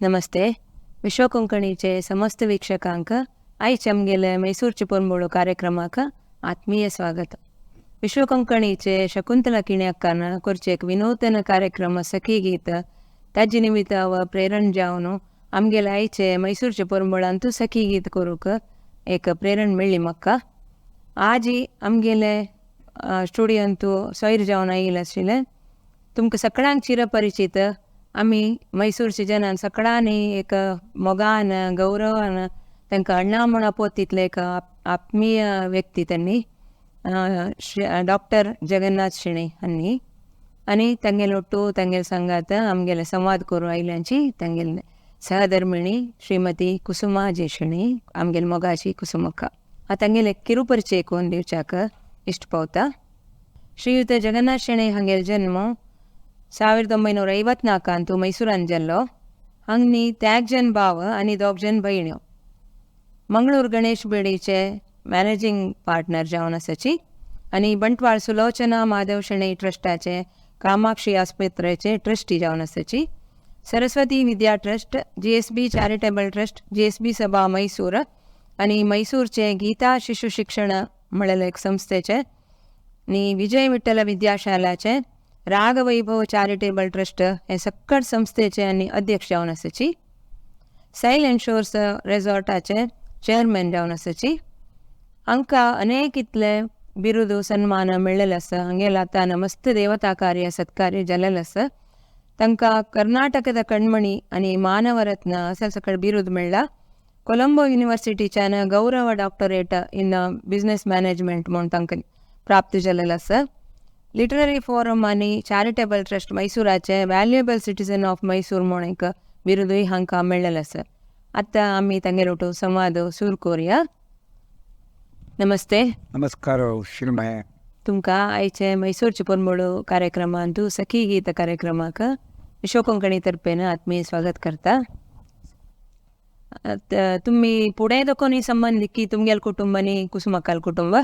नमस्ते. विश्व कोंकणीचे समस्त वीक्षकांक आयचे आमगेले मैसूरचे परमळ कार्यक्रमाक आत्मीय स्वागत. विश्व कोंकणीचे शकुंतला किण्यक्कान करचे एक विनूतन कार्यक्रम सखी गीत ताजे निमित्त व प्रेरण जावन आमगेले आयचे मैसूरचे परमळांतू सखी गीत करूक एक प्रेरण मेळ्ळी म्हाका. आज आमगेले स्टुडियोंतू सोयर जावन आयिल्ले आशिल्ले. तुमकां सगळ्यांक चिरपरिचित आम्ही मैसूरचे जनान सगळ्यांनी एक मोगान गौरवान तांकां अण्णा म्हणा पोतीतले एक आत्मीय व्यक्ती त्यांनी डॉक्टर जगन्नाथ शेणै हांणी आनी तांगेले ओट्टू तांगेले संगात आमगेले संवाद करूं आयल्यांची तांगेले सहधर्मिणी श्रीमती कुसुमा जे शेणै आमगेले मोगाची कुसुमक्का तांगेले किरू परिचय करून दिवच्याक इश्ट पावता. श्रीयुत जगन्नाथ शेणै हांगेलो जन्म 1954 मैसूरान जाल्लो. हांगनी 3 जन भाव आनी 2 जन भयण्यो. मंगळूर गणेश बेडीचे मॅनेजिंग पार्टनर जावन आसाची आनी बंटवाळ सुलोचना माधव शेणै ट्रस्टाचे कामाक्षी आस्पत्रेचे ट्रस्टी जावन आसाची. Saraswati Vidya trust, GSB charitable trust, GSB Sabha Mysore आनी मैसूरचे गीता शिशु शिक्षण म्हणलेले एक संस्थेचे आनी विजय विठ्ठल विद्याशालाचे रागवैभव चॅरिटेबल ट्रस्ट हे सक्कट संस्थेचे आनी अध्यक्ष जावन आसाची. सैल एंड शोर्स रेसॉर्टाचे चेअरमॅन जावन आसाची. हांकां अनेक इतले बिरुद सन्मान मेळ्ळेले आसा. हांगेले आतां मस्त देवता कार्य सत्कार्य जाल्लेलें आसा. तांकां कर्नाटकದ कण्मणी आनी मानवरत्न असे सकट बिरुद मेळ्ळा. कोलंबो युनिवर्सिटीच्यान गौरव डॉक्टरेट इन बिझनेस मॅनेजमेंट म्हणून तांकां प्राप्त जाल्लेलें आसा. लिटररी फोरम आनी चॅरिटेबल ट्रस्ट मैसूराचे वॅल्युएबल सिटीजन ऑफ मैसूर म्हणून एक बिरुदूय हांकां मेळ्ळेलें आसा. आतां आमी तांगेलो संवाद सुरू करुया. नमस्ते. नमस्कार श्रीमय. तुमकां आयचे मैसूरचे परमळ कार्यक्रमांत सखी गीत कार्यक्रमाक विश्व कोंकणी तर्फेन आत्मीय स्वागत करता. तुमी फुडें दोकोनी संबंध की तुमगेल कुटुंब आनी कुसुमक्काल कुटुंब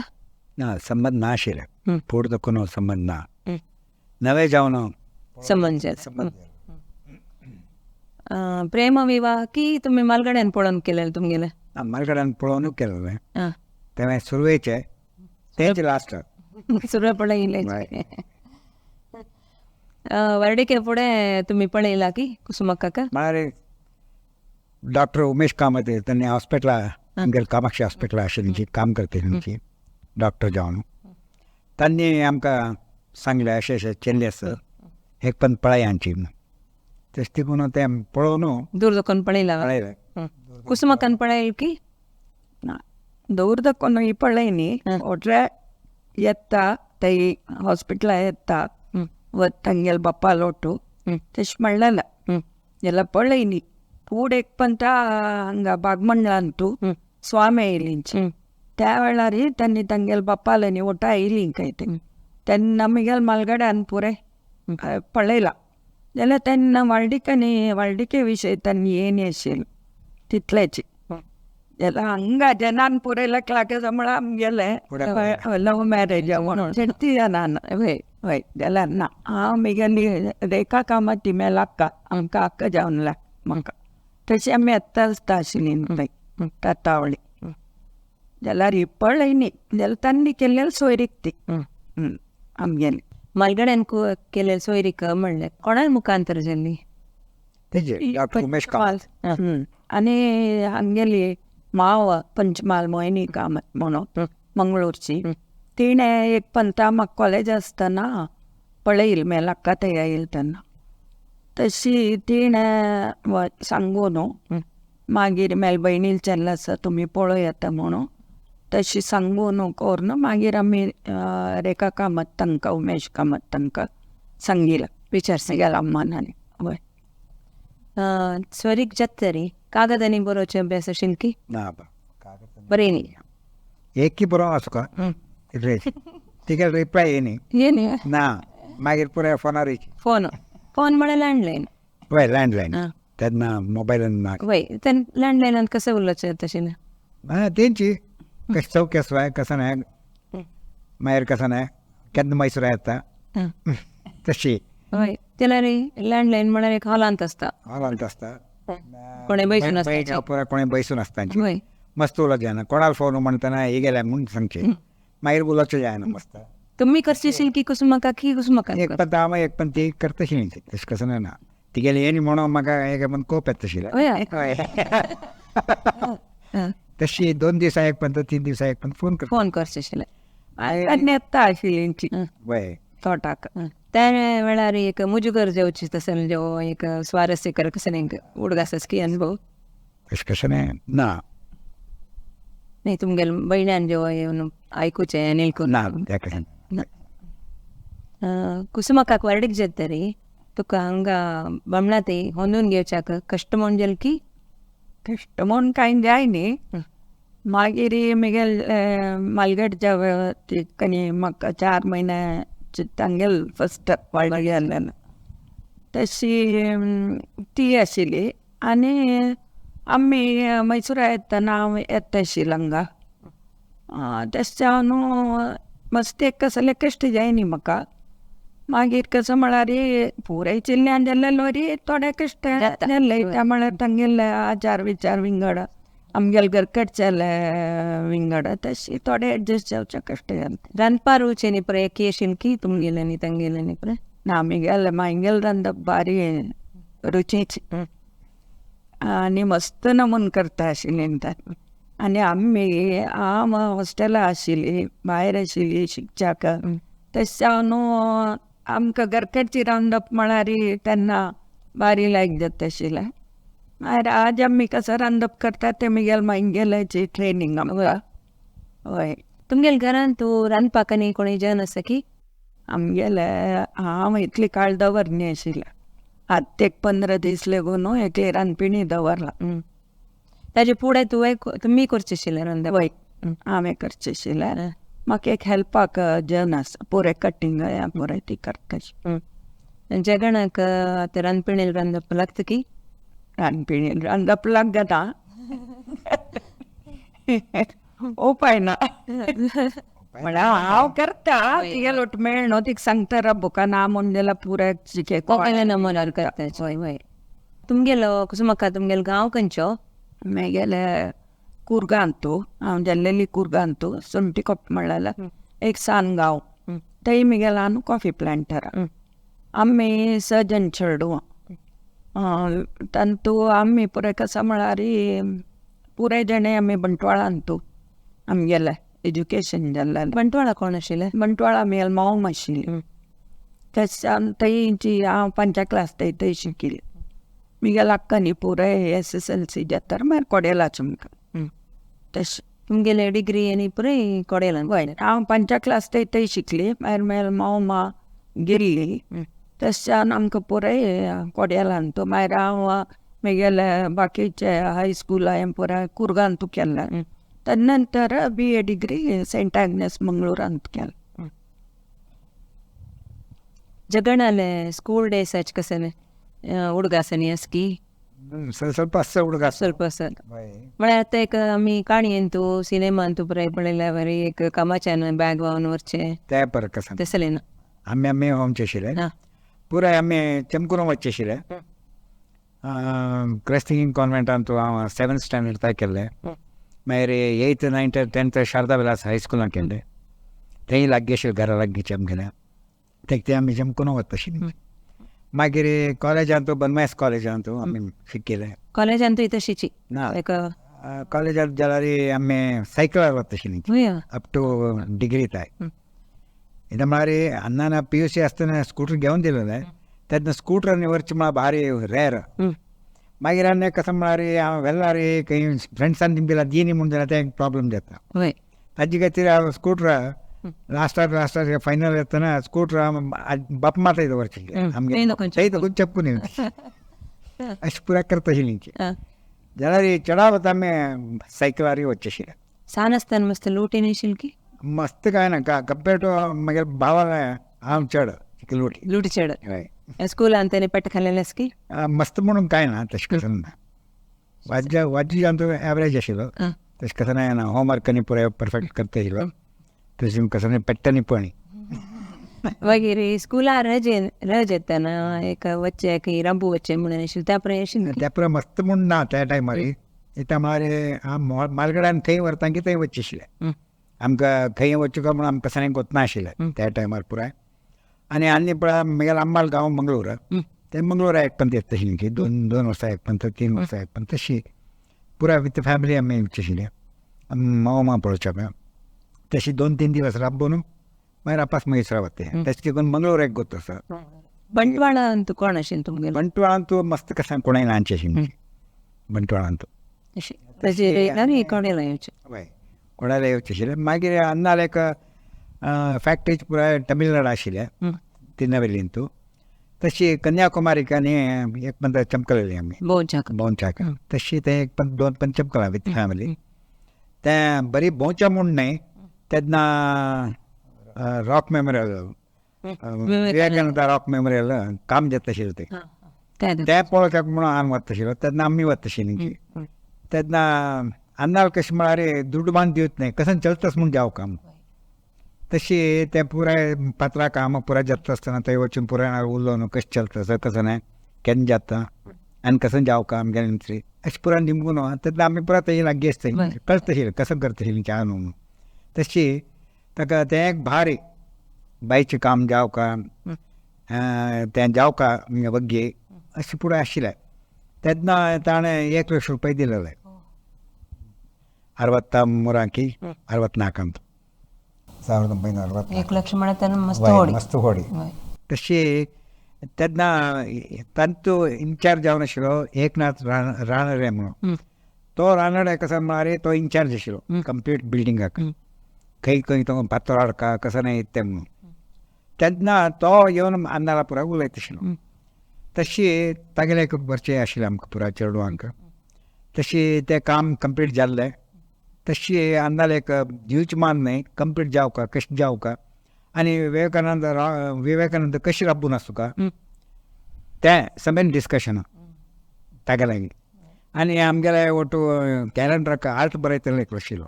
ना संबंध ना आशिल्ले. फुडें दोकून संबंध ना. नवे जावन संबंध प्रेम विवाह की तुमी मालगड्यान पळोवन केलेले तुमगेले? मालगड्यान पळोवनूच केलेलें. तें सुरवेचें तेंच लास्ट सुरवे पळयले. वर्डिके फुडें तुमी पळयला की कुसुमक्काक? म्हळ्यार डॉक्टर उमेश कामत त्यांनी हॉस्पिटलां कामाक्षी हॉस्पिटल आशिल्ली काम करता तेंची डॉक्टर जावन. तांणी आमकां सांगलें अशें अशें चेल्ली आसा एक पण पळयाची. तेच देखून तें पळोवन दूर दोकोन पळयला. कुसुमक्कान पळयला की ना दौर दक्कोन ಈ ಪಳ್ಳೇನಿ ಒಟ್ರೆ ಎತ್ತ ತೈ ಹಾಸ್ಪಿಟಲ್ ಎತ್ತ ತಂಗೆಲ್ ಬಪ್ಪಾಲೊಟ್ಟು ತೆಶ್ ಮಳ್ಳಲ್ಲ ಎಲ್ಲ ಪಳ್ಳೇನಿ पूडेकपंत हंगा बागमंडळ अंतू स्वामी आयलींची त्या वेळार त्यांनी तांगेल बापाలని ओटा आयलींक ते त्यांनी नमगेल मालगड्यान पुरे पळयला जाल्यार तेन्ना वाळडिके विशय त्यांनी येणी आशिल्ली तितलेची जाल्यार हांगा जनान पुरयलाक लागे म्हळ्यार आमगेले लव मॅरेज म्हणून 30 जनान हय हय जाल्यार ना हांव म्हगेली रेखा कामत मेलाक्का आमकां आक्का जावन लाग म्हाका तशी आमी आत्तां आसता आशिल्ली न्हय तातावळी. जाल्यार ही पळयनी जाल्यार तांणी केल्लेली सोयरीक ती आमगेली मालगड्यान केलेले सोयरीक म्हणलें कोणा मुखांतर जाल्ली? उमेश कामत. आनी हांगेली माव पंचमाल मोहिनी कामत म्हणून मंगळूरची तिणें एक पंता म्हाका कॉलेज आसतना पळयली मेलाक्का थंय आयिल्ली तेन्ना. तशी तिणें सांगून मागीर मेल भयणील चेल्लो आसा तुमी पळय येता म्हणून तशी सांगून करून मागीर आमी रेखा कामत तांकां उमेश कामत तांकां सांगिल्लें विचारसे गेला अम्मानानी. हय स्वरीक जत्तरी कागद आनी बरोवचे अभ्यास आशिल्ली की ना बरयनी एकूय बरो आसूं का तिका रिप्लाय येनी ना. मागीर पुराय फोनार फोन म्हळ्यार लँडलायन. वय लँडलायन तेन्ना मोबायलान ना. वय लँडलायनान कशें उलोवचें तशें तेंची कशें चौक आसवाय कसं नाही मागीर कसं नाही केन्ना मैसूर येता तशी. हय जाल्यार लँडलायन म्हळ्यार एक हॉलांत आसता. हॉलांत आसता कोणे बैसून बाईच्या पुरा कोणी बैसून असतांची होय मस्त उलट जायना कोणाला फोन म्हणताना हे गेल्या म्हणून सांगचे मागीर उलटचे जायना मस्त तुम्ही करशील की कुसुमा काकी कुसुमा एक पण हांव एक पण ती करतशी न्ही तशें कसं ना ती गेली येणी म्हणून म्हाका एक पण कोप येता तशी तशी 2 दिसा एक पण 3 दिसा एक पण फोन कर फोन करशील येता आशिल्ली वय तोटाक त्या वेळार एक मुजुगर जेवची तसं जो एक स्वारस्यकर कसं एक उडगासच की अनुभव तशें कशें ना नाही तुमगेल बहिण्यान जेव्हा येऊन ऐकूचे निलकून ना त्या कशें कुसुमा काक वारडीक जेतरी तुका हांगा बमणा ते होंदून घेवच्याक कश्ट म्हणजेल की कश्ट म्हूण कांय जाय न्ही मागीर म्हगेल मालगडच्या कनी म्हाका 4 म्हयने तांगेल फस्ट वाडली गेल्ल्यान तशी ती आशिल्ली आनी आमी मैसूरा येतना हांव येता शिलंगा तेच्या न्हू मस्तेक कसले कश्ट जाय न्ही म्हाका मागीर कसं म्हळ्यार पुराय चिल्ल्यान जाल्यार लोरी थोडे कश्ट जाल्ले त्या म्हळ्यार तांगेले आचार विचार विंगड आमगेल घरकडच्याले विंगड तशी थोडे एडजस्ट जावचे कश्ट जाले रांदपा रुचे न्ही पळय की आशिल की तुमगेले न्ही तांगेले न्ही पळय ना आमगेले मांगेल रांदप बारी रुचीची आनी मस्त नमून करता आशिल्ली आनी हांव हॉस्टेला आशिल्ली भायर आशिल्ली शिकच्याक तेच्या न्हू आमकां घरकडची रांदप म्हळ्यार तेन्ना बारी लायक जाता आशिल्लें मागीर आज आमी कसो रांदप करता ते म्हगेल मांगेल्याची ट्रेनींग आमकां हय तुमगेल घरान तूं रांदपाक आनी कोणी जन आसा की आमगेले हांव इतली काळ दवरनी आशिल्लें आतां 15 दीस लेगून एकली रांदपिणी दवरला ताजे फुडें तुमी करचें आशिल्लें रांदप वय हांवें करचें आशिल्लें म्हाका एक हेल्पाक जन आसा पुरे कटींग पुरे ती करता जगणाक आतां रांदपिणेल रांदप लागता की रांदपिणी रांदप लागना उपाय ना म्हळ्यार हांव करता तिगे लोट मेळ न्हू तिका सांगता रा बुका ना म्हूण जाल्यार पुरे चिके नमूनार करता हय हय तुमगेलो कुसुमाका तुमगेलो गांव खंयचो म्हगेले कुरगांतू हांव जाल्लेली कुरगांतू सुंटी कोप म्हणल्यार एक सानगांव थंय म्हगेलो न्हू कॉफी प्लांटर आमी सजन चेडू तांतू आमी पुरे कसो म्हळ्यार पुरे जणे आमी बंटवाळांतू आमगेले एज्युकेशन जाल्लें बंटवाळा कोण आशिल्लें बंटवाळा आमगेले मांव आशिल्ली तेच्यान थंयची हांव 5 क्लास थंय शिकिल्ली म्हगेले अक्कानी पुरे SSLC जाता मागीर कोडेलाच आमकां तशें तुमगेले डिग्री आनी पुराय कोडेलान वय हांव 5 क्लास थंय शिकली मागीर मांव गेल्ली तेच्यान आमकां पुराय कोडेलान तो मागीर हांव म्हगेले बाकीचे हाय स्कूल हांवें पुराय कुरगांतू केलें ताजे नंतर BA डिग्री सेंट एग्नेस मंगळूरांत केलें जगणाले स्कूल ಡೇಸ್ ಹಚ್ ಕಸನೆ ಹುಡುಗಾಸನಿ ಅಸ್ಕಿ ಸ್ವಲ್ಪ ಅಸ್ಸ ಹುಡುಗ ಸ್ವಲ್ಪ ಸರ್ म्हळ्यार आतां एक आमी काणी तू सिनेमा तू पुराय पळयल्या बरी एक कामाच्यान बॅग वावन व्हरचे ते पर कसं तसलें ना आमी होमचे आशिल्ले हां पुराय आमी चमकून वचचे आशिल्ले क्रिस्तियन कॉन्वेंटान तूं हांव 7th स्टँडर्ड थंय केल्लें मागीर 8th 9th 10th Sharda Vilas हायस्कुलान केल्लें थंय लागीं आशिल्लें घरा लागींचे आमगेल्या ते आमी चमकून वता आशिल्लीं मागीर कॉलेजान तूं बनमायस कॉलेजान तूं आमी शिकिल्लें कॉलेजान तू तशीची ना एक कॉलेजांत जाल्यार आमी सायकलार वता आशिल्लीं वय अप टू डिग्री ताय इथं म्हळ्यार अण्णान PUC आसतना स्कूटर घेवन दिलेलें तेन्ना स्कूटरांनी व्हरचें म्हळ्यार भारी रेर मागीर आनी कसं म्हळ्यार हांव व्हेल्लार खंय फ्रेंड्सांनी दिला दिनी म्हूण जाल्यार तें प्रॉब्लम जाता वय ताजे खातीर हांव स्कूटरा लास्टार फायनल येतना स्कूटर बाप माता व्हरचिल्लें आमगे थंय तकून चपकून अशें पुराय करता आशिल्लीं जाल्यार चडाव वता आमी सायकलार वचचे आशिल्ले सान आसतना मस्त लुटी येशील की मस्त काय ना कंपेर टू म्हगे भावाक हांव चड लुटी चड हय स्कूलान तेणे पेट खाल्लेलें की मस्त म्हणून काय ना तशें कसं ना वाज्यान तूं एवरेज आशिल्लो तशें कसं ना होमवर्क आनी पुराय परफेक्ट करता आशिल्लो तशें कसं पेट्टांनी पळय मागीर स्कुला रज येताना एक वच्चे खंय रांबू वच्चे म्हणून आशिल्लें त्या पर्यंत आशिल्लें त्या पुरा मस्त म्हूण ना त्या टायमार त्या म्हळ्यार मालगडान खंय व्हरता की थंय वच्चे आशिल्लें आमकां खंय वच्चें काय म्हणून आमकां सगळें गोत नाशिल्लें त्या टायमार पुराय आनी पळय म्हगेलो अम्माल गांव मंगळूर ते मंगळूर एकपंत येत तशी की 2 वर्सां एकपंत 3 वर्सां एकपंत तशी पुराय विथ फॅमिली आमी वच्चे आशिल्ले मामा पळोवच्याक तशी 2-3 दिवस राबून मागीर आपास मैसूरा वते तेच करून मंगळूर एक गोत आसा बंटवाळांत कोण आशिल्लें तुमगेलें बंटवाळान तूं मस्त कशें कोणाय ल्हानची आशिल्ली बंटवाळान तूं ताजेर येयला न्ही कोणें लायचे हय कोणाले येवचे आशिल्ले मागीर अन्नाल एक फॅक्टरीज पुराय तमिळनाडू आशिल्ले तिनवेलीन तूं तशी कन्याकुमारीक आनी एक पंद चमकलेली आमी भोंवच्याक तशी ते एक 2 चमकला विथ फॅमिली तें बरी भोंवच्या म्हूण न्हय तेन्ना rock memorial Vivekananda rock memorial काम जाता आशिल्लें तें पळोवच्याक म्हणून हांव वता आशिल्लो तेन्ना आमी वता आशिल्लीं तेन्ना अन्नाल कशें म्हळ्यार दुड्ड मान दिवत न्हय कसन चलतस म्हूण जावं काम तशी ते पुराय पात्रां काम पुराय जाता आसतना थंय वचून पुराय उलोवन कशें चलतस कसं न्हय केन्ना जाता आनी कसं जावं काम गेले अशें पुराय निमगून तेन्ना आमी पुराय थंय लागीं आसता कळत आशिल्लें कसं करता आशिल्लीं च्या न्हू तशी ताका तें एक भारी बायचें काम जावं का तें जावं का वग्गी अशें पुराय आशिल्लें तेन्ना ताणें 1 लाख रुपया दिलेले 63 64 1960 1 लाख म्हणल्यार तेन्ना मस्त व्हडी तशी तेन्ना तांतू इन्चार्ज जावन आशिल्लो एकनाथ रानडे म्हणून तो रानडे कसो म्हळ्यार तो इन्चार्ज आशिल्लो कंप्लीट बिल्डिंगाक खंय तो फातर हाडका कसो न्हय तें म्हणून तेन्ना तो येवन अन्नाला पुराय उलयता आशिल्लो तशी तागेलें एक बरें आशिल्लें आमकां पुराय चेडवांक तशी तें काम कंप्लीट जाल्लें तशी अन्नाल एक दिवचें मान न्हय कंप्लीट जावं कशें जावं आनी विवेकानंद कशें राबून आसूं का तें सगळें डिस्कशनां तागे लागीं आनी आमगेले ओटू कॅलेंडराक आर्ट बरयतलो एक आशिल्लो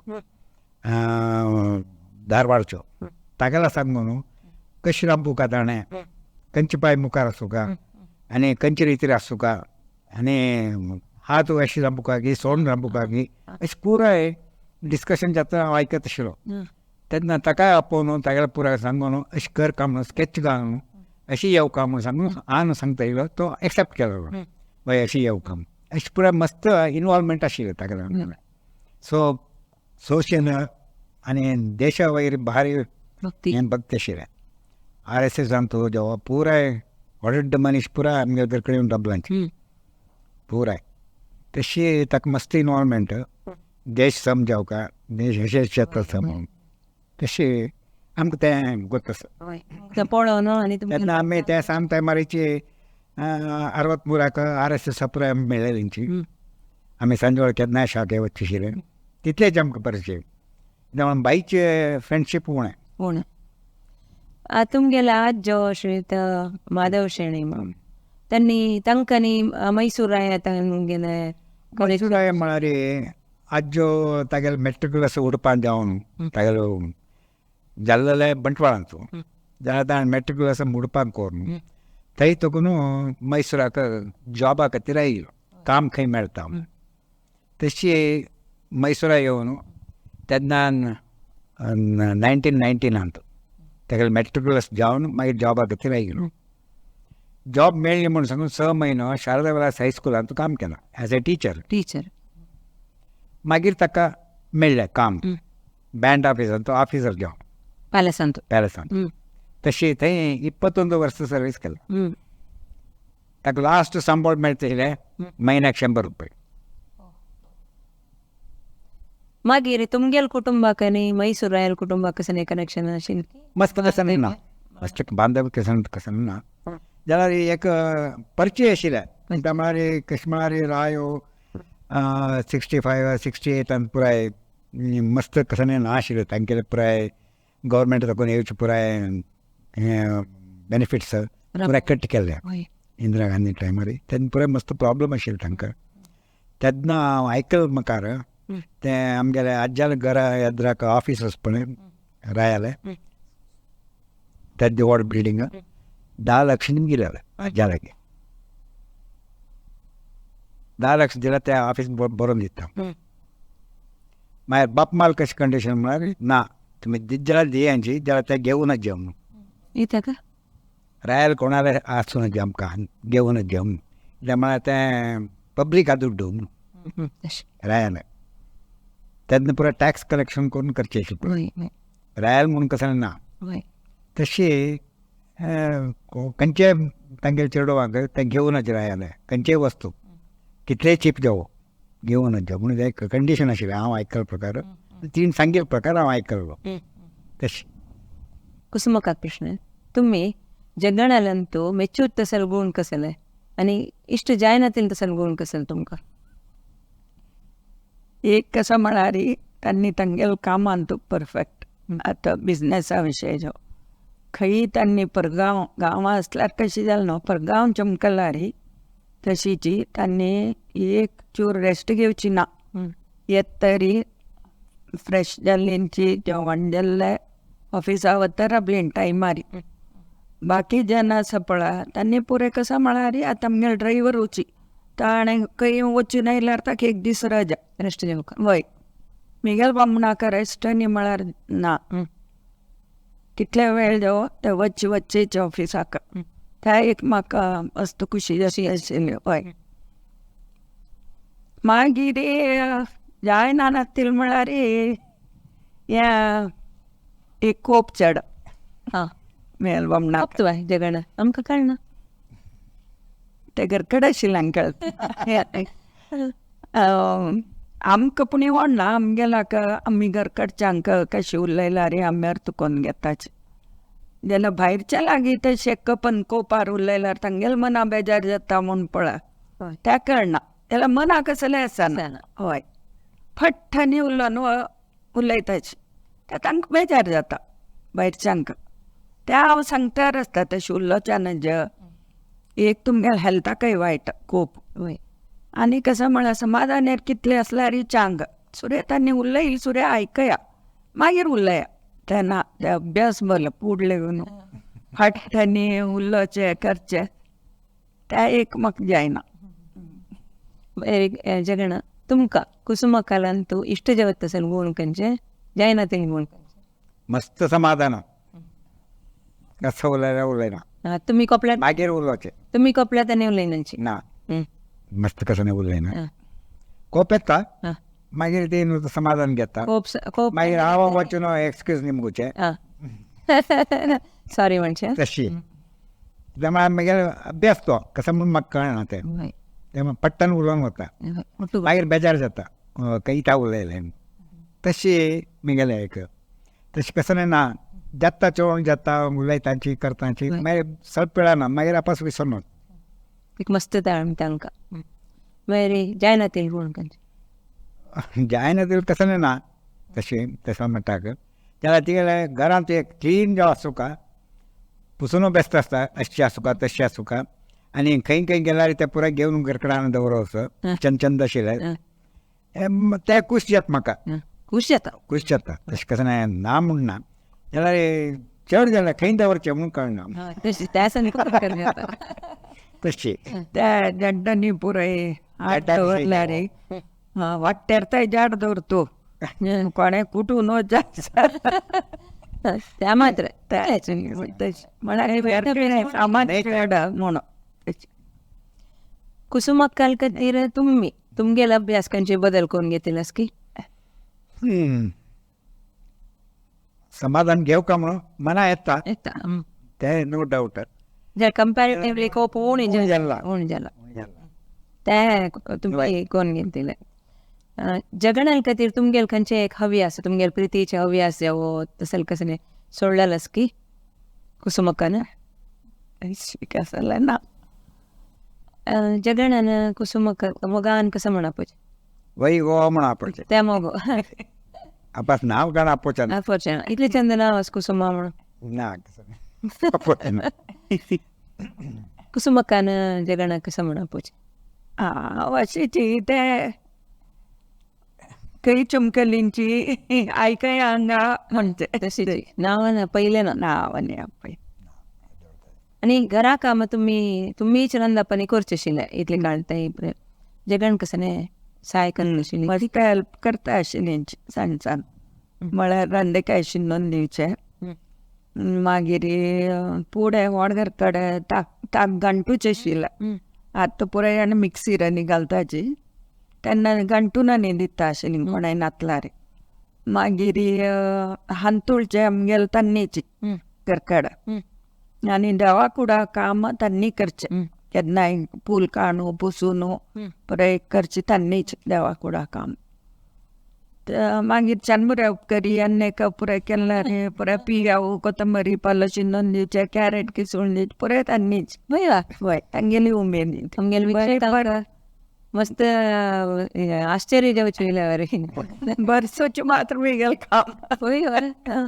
धारवाडचो तागेला सांगून कशें राबूं का ताणें खंयचे पांय मुखार आसूं का आनी खंयचे रितीर आसूं का आनी हात अशें राबूं का की सोंड राबूं का की अशें पुराय डिस्कशन जाता हांव आयकत आशिल्लो तेन्ना ताकाय आपोवन तागेले पुराय सांगून अशें कर काम न्हू स्केच घालून अशी येवं काम म्हणून सांगून हांव सांगता येयलो तो एक्सेप्ट केलो बाय अशी येवं काम अशें पुराय मस्त इनवॉल्वमेंट आशिल्लें तागेलें सो सोशल आनी देशा वयर भारी हें भक्ती आशिल्लें RSSान तूं जेवा पुराय व्हड मनीस पुराय आमगे कडेन येवन राबलांचे पुराय तशी ताका मस्त इनवॉल्वमेंट देश समजाव का देश अशें शेत आसा म्हणून तशी आमकां तें गोत आसा पळोवन आनी तेन्ना आमी त्या साम टायमारीची 63 RSS पुराय आमी मेळ्ळे तेंची आमी सांजवेळ केन्नाय शाखे वचचे आशिल्ले तितलेच आमकां परिचय जावन बाईचे फ्रेंडशीप उणें तुमगेले आज जो श्रीत माधव शेणी म्हणून तांकां न्ही मैसूरा गेले मैसूरा म्हळ्यार आजो तागेले मेट्रिक्युलस उडपान जावन तागेलो जाल्लेले बंटवाळांचो जाल्यार ताणें मेट्रिक्युलस उडपाक कोरून थंय तकून मैसूराक जॉबा खातीर आयिल्लो काम खंय मेळटा तशी मैसूरा येवन तेन्ना 1919 तागेले मेट्रिक्युलस जावन मागीर जॉबा खातीर आयिल्लो जॉब मेळ्ळी म्हूण सांगून 6 म्हयनो शारदा विलास हायस्कुलांत काम केलां एज ए टीचर मागीर ताका मेळ्ळें काम बँड ऑफिसांत तो ऑफिसर जावन पॅलेसांत तशी थंय 21 वर्सां सर्वीस केला ताका लास्ट सांबाळ मेळटले म्हयन्याक 100 रुपया मागीर तुमगेल कुटुंबाक आनी मैसूर कुटुंबाक कसं कनेक्शन आशिल्लें मस्त कसं ना मस्त बांधव कसं ना जाल्यार एक परिचय आशिल्ले त्या म्हळ्यार कशें म्हळ्यार रायो 65 68 पुराय मस्त कसं ना आशिल्लें तांगेले पुराय गव्हर्मेंट तकून येवचे पुराय बेनिफिट्स पुराय कट केल्ले इंदिरा गांधी टायमार तेन्ना पुराय मस्त प्रॉब्लम आशिल्ले तांकां तेन्ना हांव आयकलां म्हाका ते आमगेले आज्याले घरा येद्राक ऑफिस आसा पळय रायाले त्या देवाड बिल्डिंग 10 लाख निಮ್ಗೆ गेलेलं जालागे 10 लाख दिला त्या ऑफिस बरोवन दिता मागीर बाप माल कशी कंडिशन म्हळ्यार ना तुमी दीत जाल्यार दियांची जाल्यार ते घेवनच जेव म्हणून इथं का रायल कोणाला आसूं नजे आमकां घेवनच जेव म्हणून कित्याक म्हळ्यार तें पब्लीक आहा दुड्डू म्हणून रायल तेन्ना पुरो टॅक्स कलेक्शन करून करचें आशिल्लें वय वय रायल म्हणून कसं ना वय तशी खंयचे तांगेले चेडवाक ते घेवनच रायले खंयचेय वस्तू कितलेय चीप जावो घेवनच जावो म्हणून एक कंडिशन आशिल्लें हांव आयकल्लो प्रकार तीन सांगिल्लो प्रकार हांव आयकल्लो तशी ಕುಸುಮಕ್ಕ ಕೃಷ್ಣ तुम्ही जगणालंतू ಮೆಚ್ಚೂರ್ तसल गुण कसले आणि इष्ट जायनातील तसल गुण कसल तुमकां एक कसं म्हळ्यार त्यांनी तांगेल काम आणतो परफेक्ट आता बिझनेसा विशय जो खंय त्यांनी परगांव गांवां असल्यार कशी जालें न्हू परगांव चमकला रे तशीची त्यांनी एक चूर रेस्ट घेवची ना येत तरी फ्रेश जाल्लींची जेवण जाल्लें ऑफिसा वतर आपलीं टायमार बाकी जन आसा पळय त्यांनी पुरे कसं म्हळ्यार आतां आमगेले ड्रायव्हर वची ताणें खंय वचून आयल्यार ताका एक दीस रजा रेस्ट जेवका वय मिगेल बामणाका रेस्ट न्ही म्हळ्यार ना कितले वेळ जावो ते वच्चे ऑफिसाक त्या एक म्हाका मस्त खुशी अशी आशिल्ली हय मागीर जायना नासतील म्हळ्यार या एक कोप चड हां मेल बामणाक होप्त बाय जगणा आमकां कळना ते घरकडे आशिल्ल्यान कळत आमकां पुणी व्हडना आमगेलाक आमी घरकडच्यांक कशें उलयल्यार आम्यार तुकोन घेताचे जाल्यार भायरच्या लागीं ते शेकपन कोपार उलयल्यार तांगेल मना बेजार जाता म्हूण पळय त्या कळना जाल्यार मना कसलें आसना हय फट्टांनी उलोवन उलयताचे ते तांकां बेजार जाता भायरच्यांक ते हांव सांगल्यार आसता तशें उलोवच्यान एक तुमगेल्या हेल्थाकय वायट खूब वय आनी कसं म्हळ्यार समाधानेर कितले असल्यार चांग सुरे तांणी उलयली सुरे आयकया मागीर उलया तेन्ना ते अभ्यास बरो फुडले फाट्टांनी उलोवचें करचें ते एक म्हाका जायना जगणा तुमकां कुसुमकालांतू इश्ट जेवत तसल गुण खंयचे जायनातील गुण खंयचे मस्त समाधान कसं उलयल्यार उलयना तुम्ही कोपल्यात मागीर उलोवचें तुम्ही कोपल्यात आनी उलयनाची ना मस्त कसं नाही उलयना कोप येता मागीर ते न्हू समाधान घेता खूप मागीर हांव वचून एक्सक्यूज निमगुचे सॉरी म्हणचे तशी मागीर अभ्यास तो कसं म्हणून म्हाका कळना तें पट्टन उलोवन वता मागीर बेजार जाता कईता उलयलें तशी मिगेलें एक तशें कसं ना जाता चेवण जाता उलयतांची करतांची मागीर ಸ್ವಲ್ಪ वेळाना मागीर आपास विसरना एक मस्त ताळम तांकां मागीर जायनातील गुण खंयचे जायना तर कसं ना तशें तसं म्हणटाक जाल्यार तिगेले घरांत एक क्लीन जो आसूं का पुसून बेस्ट आसता अशें आसूं का तशें आसूं का आनी खंय खंय गेल्यार ते पुराय घेवन घरकडान दवरप चंद आशिल्ले ते खूश जाता म्हाका खुश जाता खूश जाता तशें कसं ना म्हूण ना जाल्यार चड जाल्यार खंय दवरचें म्हणून कळना त्या सनी तशी त्या जड्डांनी पुराय आठ दवरल्यार वाट्यार झाड दवरतो कोणे कुटून त्या मात्र म्हणून कुसुमक्काल खातीर तुम्ही तुमगेले अभ्यास खंयचे बदल करून घेतिलास की समाधान घेवका म्हणून मना येता ते नो डावट जर कंपॅरेटिव्हली खूप उणी जाला ते तुम्ही कोण घेतिले जगणाल खातीर तुमगेल खंयचे एक हव्यास तुमगेल प्रितीचे हव्यास जावो तसल कसं सोडलेलास की कुसुमक्कान कसलें ना जगणान कुसुमक्का मोगान कसं म्हणा पळय वय गो म्हणून आपणचे त्या मोगो आपास नांव काण आपोवचें ना इतले चंद नाव कुसुमा म्हणून ना आपोवचें ना कुसुमक्कान जगणाक कसं म्हणा पळय अशीची ते खंय चमकलींची आयकय हांगा म्हणचे तशीची नांव ना पयले ना नांवांनी पळय आणि घरा कामं तुम्हीच रंदापणी करचे आशिल्ले इतले काळताय जगण कसं नाही सहाय करत आशिल्ली माझी काय हेल्प करता आशिल्ली सांगसान म्हळ्यार रांदे शिंदोन दिवचे मागीर पुढे व्हड घरकडे ताक गंटूच आशिल्ला आतां पुराय आनी मिक्सीर आनी घालताची तेन्ना गंटून आनी दिता आशिल्ली कोणाय नातलार मागीर हांतुळचे आमगेले तन्नेची घरकडे आनी देवा कुडा काम तन्नी करचे केन्नाय पूल काडू पुसून पुराय करचे तन्नीच देवा कुडा काम मागीर चनबुऱ्या उपकरी अन्नेक पुराय केल्यार पुराय पियाव कोथंबरी पालो शिंदोन दिवचे कॅरेट किसून दिवचे पुराय तन्नीच वय तांगेली उमेद आमगेले मस्त आश्चर्य जावचे बरसोचे मात्र वेगळं काम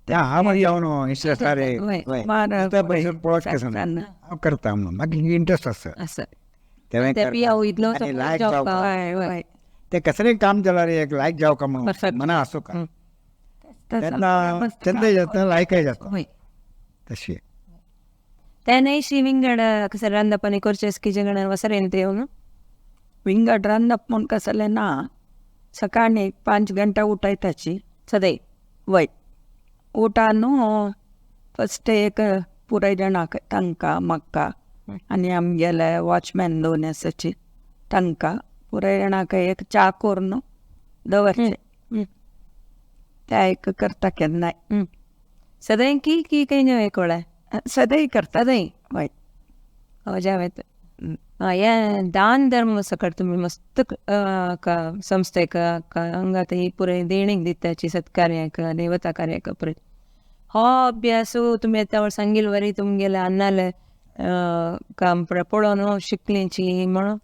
त्या हांव येवन इश्ट सारे पळोवच कसं हांव करता म्हणून म्हाका इंट्रस्ट आसा असं तें इतलो लायक जावपाक ते कसलेंय काम जाल्यार एक लायक जावका म्हणून मना आसूं का तेन्ना लायकाय जाता तशी त्याने विंगड कसं रंदापणी करचेस की जगण वसर येते येऊन विंगड रांदप म्हूण कसलें ना सकाळी 5 गंटा उठायताची सदै वय उठा न्हू फस्ट एक पुराय जाणाक तांकां म्हाका आनी आमगेले वॉचमॅन 2 आसाची तांकां पुराय जाणाक एक च्या करून दवरचे ते एक करता केन्नाय सदै की काही कोळ्या सदांय करता सदै वय जावेत या दान धर्म सकट तुम्ही मस्त संस्थेक हंगात ही पुरे देणीक दिताची सत्कार्याक देवता कार्याक पुरे हो अभ्यास तुम्ही त्या सांगील वरी तुमगेले अन्नाले काम पळोवन शिकलीची म्हणून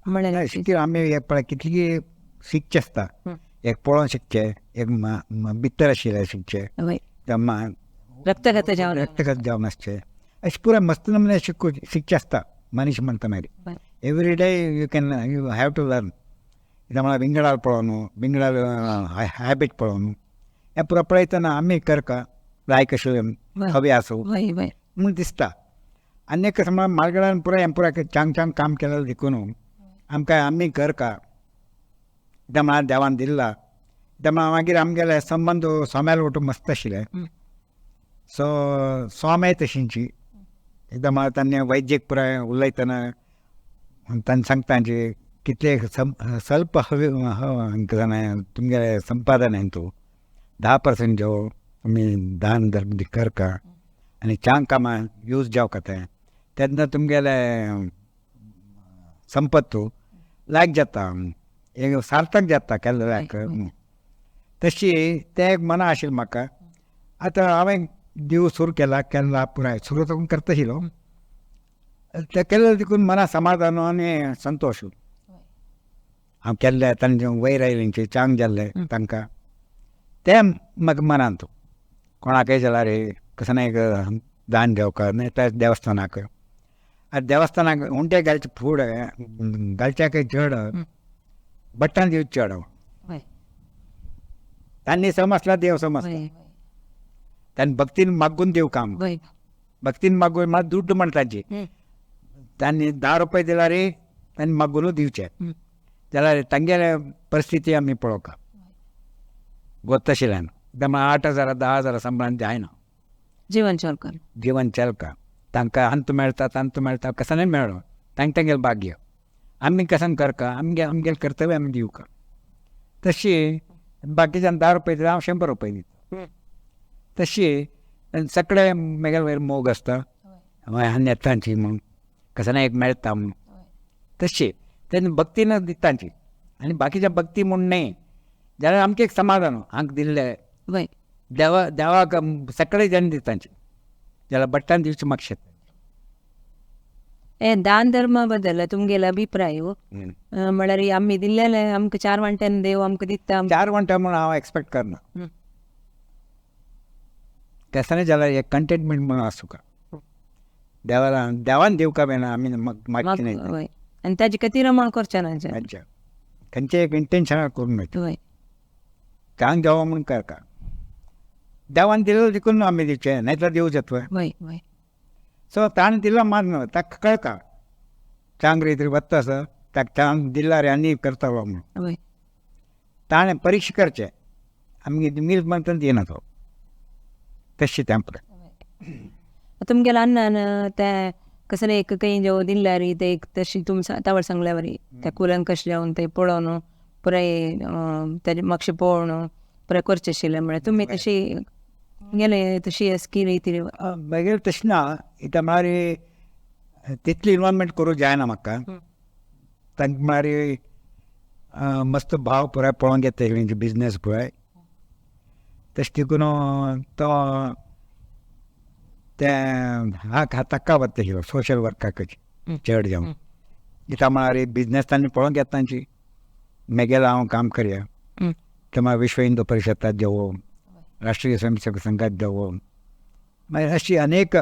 म्हळ्यार शिकली आमी एक पळय कितली शिकचे आसता एक पळोवन शिकचे एक भितर आशिल्ले शिकचे रक्तगत जावन आसचे अशें पुराय मस्त नमुने शिकचे आसता मनीस म्हणटा मागीर every day you have to learn कित्याक म्हळ्यार विंगडाल पळोवन विंगडाल हॅबीट पळोवन हें पुरो पळयतना आमी करका लायक अशें हवे आसूं म्हूण दिसता आनी कसं म्हळ्यार मालगडान पुराय हें पुराय चांग काम केलें देखून आमकां आमी करका कित्याक म्हळ्यार देवान दिला कित्याक म्हळ्यार मागीर आमगेले संबंद सोम्याल वटून मस्त आशिल्ले सो सोमे तशींची एकदां म्हळ्यार तांणी वैद्यक पुराय उलयतना तांणी सांगता कितले स्वल्प हवे तुमगे संपादन हांवें तूं 10% जो तुमी दान धर्म करका आनी चांग कामां यूज जावका तेन्ना तुमगेले संपत्त लायक जाता एक सार्थक जाता केल्ल्याक तशी तें एक मना आशिल्लें म्हाका आतां हांवें देव सुरू केला पुराय सुरू तो करता आशिल्लो ते केल्ले देखून मना समाधान आनी संतोश हांव केल्ले तांचे वयर आयलेंचे चांग जाल्ले तांकां ते म्हाका मनांत कोणाकय जाल्यार कसं एक दान घेवका न्हय देवस्थानाक उंटे घालचे फूड घालच्याक चड बट्टान दिवचे चड तांणी समजला देव समजला तांणी भक्तीन मागून देव काम भक्तीन मागून मात दुड्ड म्हणटा तांची तांणी 10 रुपये दिल्यार तांणी मागूनच दिवचे जाल्यार तांगेले परिस्थिती आमी पळोवका गोत आशिल्ल्यान कित्याक 8,000 10,000 संबळान जायना जीवन चलका तांकां अंत मेळटा कसांय मेळ्ळो तांगेलें भाग्य आमी कसान करका आमगेलें कर्तव्य आमी दिवका तशी बाकीच्यान 10 रुपये दिल्यार हांव 100 रुपये दिता तशी सगळे म्हगेले वयर मोग आसता नेतांची म्हूण कसांय एक मेळटा म्हूण तशी तेन्ना भक्तीन दितांची आनी बाकीच्या भक्ती म्हूण न्हय जाल्यार आमकां एक समाधान हांगा दिल्ले देवाक सगळे जण दितांचे जाल्यार बट्टान दिवचें म्हाका शेत दान धर्मा बद्दल तुमगेलो अभिप्राय म्हळ्यार आमी दिल्लेले आमकां 4 वंट्यान देव आमकां दिता 4 वंट्या म्हूण हांव एक्सपेक्ट करना केसना जाल्यार एक कंटेंटमेंट म्हणून आसूं का देवान दिवका बेना आमी मागची न्हय आनी ताजे खातीर रमण करचें ना खंयचें एक इंटेंशन करूंक मेळटा चांग देवा म्हूण करका देवान दिलें देखून आमी दिवचें नाहीतर देव जातवय सो ताणें दिला मान ताका कळटा चांग रे तरी वता असं ताका चांग दिला रे आनी करतालो म्हणून वय ताणें परीक्षा करचें आमी मील म्हणटा दिना तो तशी तेंपलें तुमगेल्या अन्नान ते कसं एक काही जेव दिल्यार ते एक तशी तुमचं आतां सांगल्या वरी त्या कुलान कशें जावन ते पळोवन पुराय तेजे म्हापशें पळोवन पुराय करचें आशिल्लें म्हळ्यार तुमी तशी गेले तशी स्कील ती मागीर तशें ना इता म्हळ्यार तितली इन्वॉल्वमेंट करूं जायना म्हाका तांकां म्हळ्यार मस्त भाव पुराय पळोवंक येता तेंचे बिजनेस पळय तशें देखून तो ते ताका वता आशिल्लो सोशल वर्काकच चड जावन इता म्हळ्यार बिजनेस तांणी पळोवंक येता तांची मागीर हांव काम करया ते म्हळ्यार विश्व हिंदू परिशदांत देवो राष्ट्रीय स्वयंसेवक संघात देवो मागीर अशी अनेक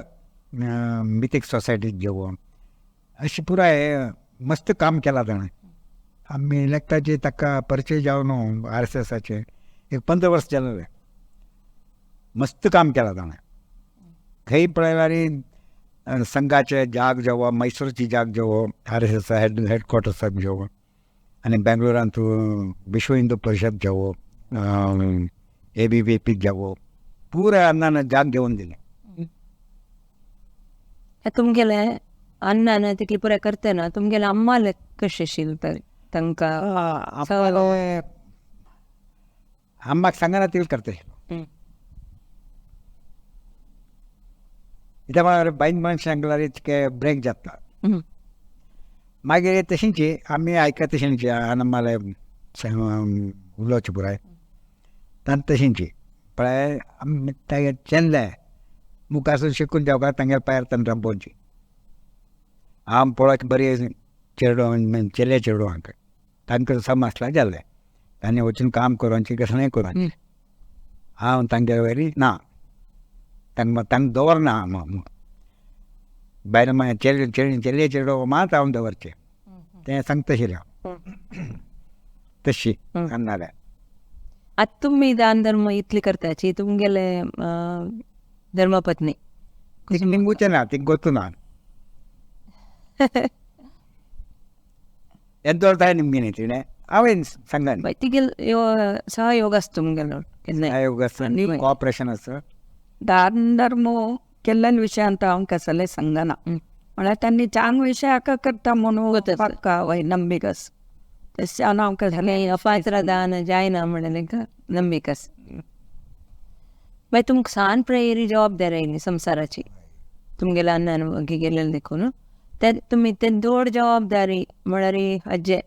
मितीक सोसायटीत देवो अशी पुराय मस्त काम केलां ताणें आमी इलेक्टाचे ताका परिचय जावन RSSचे एक 15 वर्स जालें मस्त काम केलां ताणें खंय पळयल्यार संघाचे जाग जेवो मैसूरची जाग जेवो RSS हेडक्वॉर्टर्साक जेवो आनी बेंगलोरांत विश्व हिंदू परिशद जेवो ABVP जेवो पुराय अन्नान जाग घेवन दिलें तुमगेले अन्नान तितली पुराय करतना तुमगेले अम्माले कशें आशिल्लें तांकां आम्माक सांगना तिल करता कित्याक म्हळ्यार बायन मनशां गेल्यार इतके ब्रेक जाता मागीर तशींची आमी आयकता तशींची अम्माले उलोवचें पुराय तांत तशींची पळय आमी तागे चेन्ले मुखासून शिकून देवकार तांगेर पायर तांकां रंपोवची हांव पळोवच बरी चेडूं चेले चेडूं हांकां तांकां समजला जालें तांणी वचून काम करूंची कसलेंय करूंची हांव तांगेर वरी ना तांकां दवरना भायर चेले चेडो मात हांव दवरचें तें सांगता आशिल्लें हांव तशी अन्नाल्या आतां तुमी दान धर्म इतली करताची तुमगेले धर्मपत्नी तिका निंगूचें ना तिका गोतू ना ಎಂತೋಳ್ತಾಯ ನಿಮ್ಗೆ ನೀತಿನೆ ಅವೇನು ಸಂಘ तिगेल सहयोग आसता तुमगेलो केन्नाय आयोग आसा कॉपरेशन आसा दान धर्म केल्ल्या विशयांत हांव कसलें सांगना म्हळ्यार तांणी चांग विशय हाका करता म्हणून पक्का वय नंबिकस तशें हांव कसलें अपात्र दान जायना म्हणलें नंबिकस मागीर तुमकां सान प्रेयरी जबाबदारी आयली संवसाराची तुमगेल्या अन्नान गेलेले देखून ते तुमी ते दोड जबाबदारी म्हळ्यार हाजे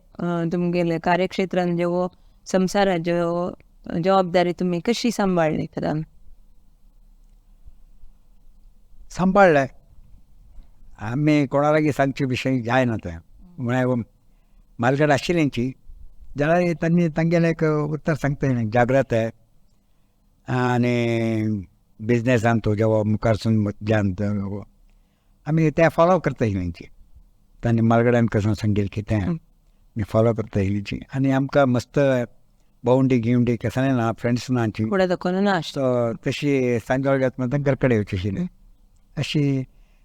तुमगेले कार्यक्षेत्रान जेवो संवसारात जेवो जबाबदारी तुमी कशी सांबाळ्ळी तर सांबाळ्ळें आमी कोणा लागीं सांगचे विशय जायना तें म्हळ्यार मालगड आशिल्लींची जाल्यार तांणी तांगेलें एक उत्तर सांगता जाग्रताय आनी बिजनेसान तूं जेवो मुखारसून ज्यान आमी तें फॉलो करता येयलींची तांणी मालगड्यान कशें सांगिल्लें की तें आमी फॉलो करता येयलींची आनी आमकां मस्त भोंवडी गिवंडी कसलें ना फ्रेंड्स नाची फुडें दाखोवन ना सो तशी सांजोळ घेता म्हणटा घरा कडेन येवचें आशिल्लें अशी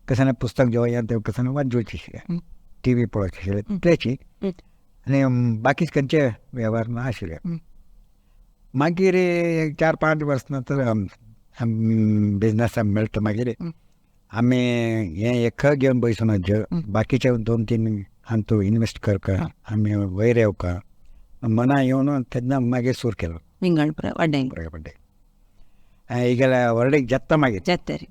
कसलें पुस्तक जेवया तें कसलें वाजोवचें आशिल्लें TV पळोवचें आशिल्लें तितलेची आनी बाकीच खंयचे वेव्हार ना आशिल्ले मागीर 4-5 वर्स नंतर बिजनेसाक मेळटा मागीर आमी हें एक घेवन बसून बाकीचे 2-3 हातूंत इन्वेस्ट करता आमी वयर येवका मना येवन तेन्ना मागीर सूर केलो विंगड वाड्याक पड्डे ಈಗ ಹೊರಡಿಗೆ ಜತ್ತ ಮಾಗಿ जातरी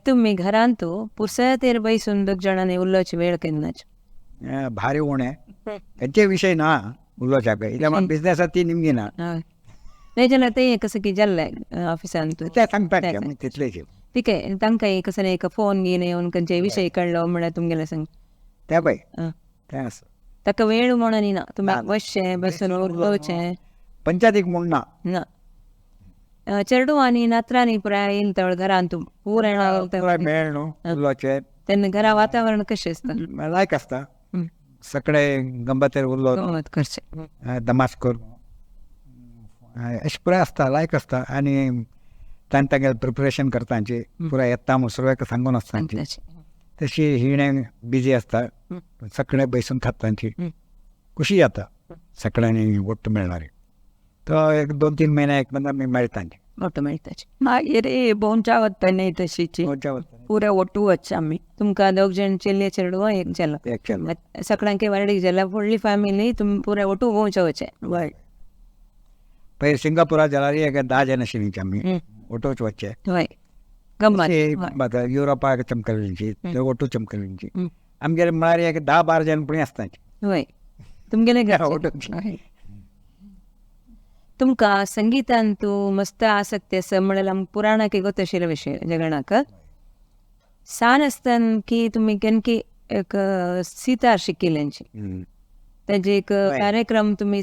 तुमी घरांत पुरसतेर बसून 2 जाणांनी उलोवची वेळ केन्नाच भारी उणे हेचे विशय ना उलोवच्याक इल्या बिजनेसात ती निमगी ना नाही जाल्यार ते कसं की जाल्लें ऑफिसान तूं ते सांगतात तितलेच ठीक आहे तांकां कसं एक फोन घेवन येवन खंयचे विशय कळलो म्हळ्यार तुमगेलें सांग ते पळय तें आसा ताका वेळ म्हणून ना तुमी बसचें बसून उलोवचें पंचायतीक म्हूण ना चेडू आनी नात्रांनी पुराय येयन तळ घरांत पुराय मेळ न्हू उलोवचें तेन्ना घरा वातावरण कशें आसता लायक आसता सगळे गंबातेर उरलो करचें दमास कर अशें पुराय आसता लायक आसता आनी तांचे प्रिपरेशन करतांची पुरा येता म्हणून सुरवात सांगून आसतांची तशी हिणे बिजी असता सगळे बैसून खातांची खुशी जाता सगळ्यांनी वट्ट मेळणारी तो एक 2-3 महिने एक मी मेळतांची ಒಟ್ಟು ಮೆಳ್ತಾಚೆ मागीर बोंच्या वत्ताने तशीची पुरे ಒಟ್ಟು वच आमी तुमका 2 जण चेल्ले चेडू एक चेलो सगळ्यांके वारडीक जाला व्हडली फॅमिली तुम पुरे ಒಟ್ಟು गोंयचे वचे वय पयर सिंगापुरा जाल्यार एक 10 जण आशिल्लींची आमी ಒಟ್ಟೋच वच्चे वय गम्मत युरोपाक चमकलींची ಒಟ್ಟು चमकलींची आमगेर म्हळ्यार एक 10-12 जण पुणी आसतांची वय तुमगेले ಒಟ್ಟೋची तुमका संगीतांतू मस्त आसक्ती आसा म्हणल्यार आमकां पुराणाके गोतशिल्लो विशय जगणाक सान आसतना की तुमी केन्ना एक सितार शिकिल्यांची तेजे एक कार्यक्रम तुमी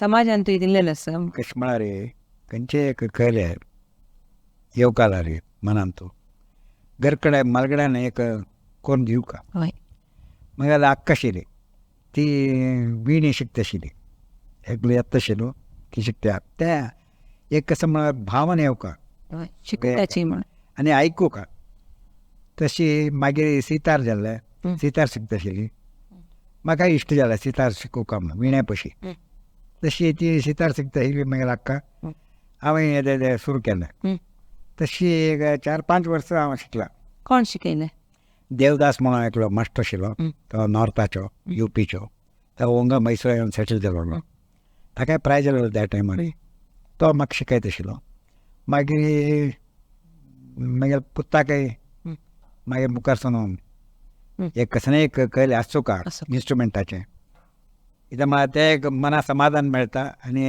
समाजांतूय दिल्लेलो आसा कशें म्हळ्यार खंयचे एक कले येवकाला रे मनान तूं घर कडेन मालगड्यान एक कोण दिवका हय मागीर आक्का आशिल्ली ती विणी शिकता आशिल्ली एकलो येता आशिल्लो ती शिकता त्या एक कसं म्हळ्यार भावन येवका हय शिकपाची म्हण आनी आयकूका तशी मागीर सितार जाल्ले सितार शिकता आशिल्ली म्हाका इश्ट जाला सितार शिकोवका म्हणून विण्या पशी तशी ती सितार शिकता आशिल्ली मागीर आक्का हांवें हें सुरू केलें तशी एक 4-5 वर्सां हांव शिकला कोण शिकयलें देवदास म्हणून एकलो मास्टर आशिल्लो तो नॉर्थाचो UPचो तो ओंगा मैसूर येवन सेटल जालो ताका प्रायज आयलो त्या टायमार तो म्हाका शिकयता आशिल्लो मागीर मागीर पुताकय मागीर मुखार सावन एक कसलें एक कले आसचो इंस्ट्रुमेंटाचें कित्याक म्हळ्यार तें एक मना समाधान मेळटा आनी